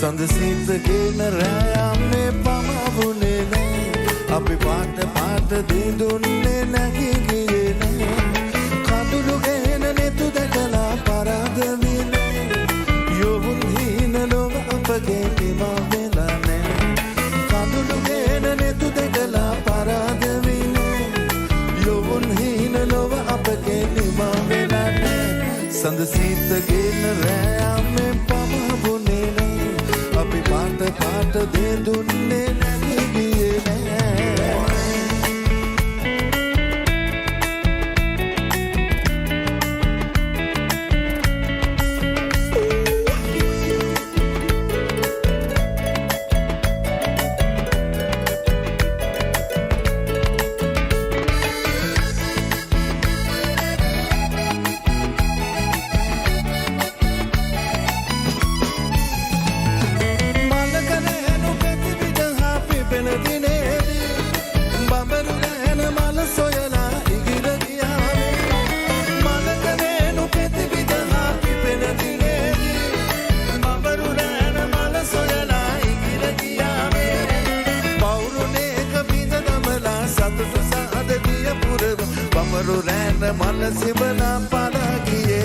සඳසිතගෙන රෑයන්නේ පමවුනේ නෑ අපි පාට පාට දෙදුන්නේ නැගි ගියේ නෑ කඳුළු ගෙන නෙතු දැකලා පරාද විනේ යොවුන් හීන ලොව අපගේ නිමා වෙලා නෑ කඳුළු ගෙන නෙතු දැකලා පරාද විනේ යොවුන් හීන ලොව අපගේ නිමා වෙලා නෑ සඳසිතගෙන රෑයන්නේ පමවුනේ නෑ අපි පාට පාට දෙදුන්නේ නැගි ගියේ නෑ මල සිබලා පලා ගියේ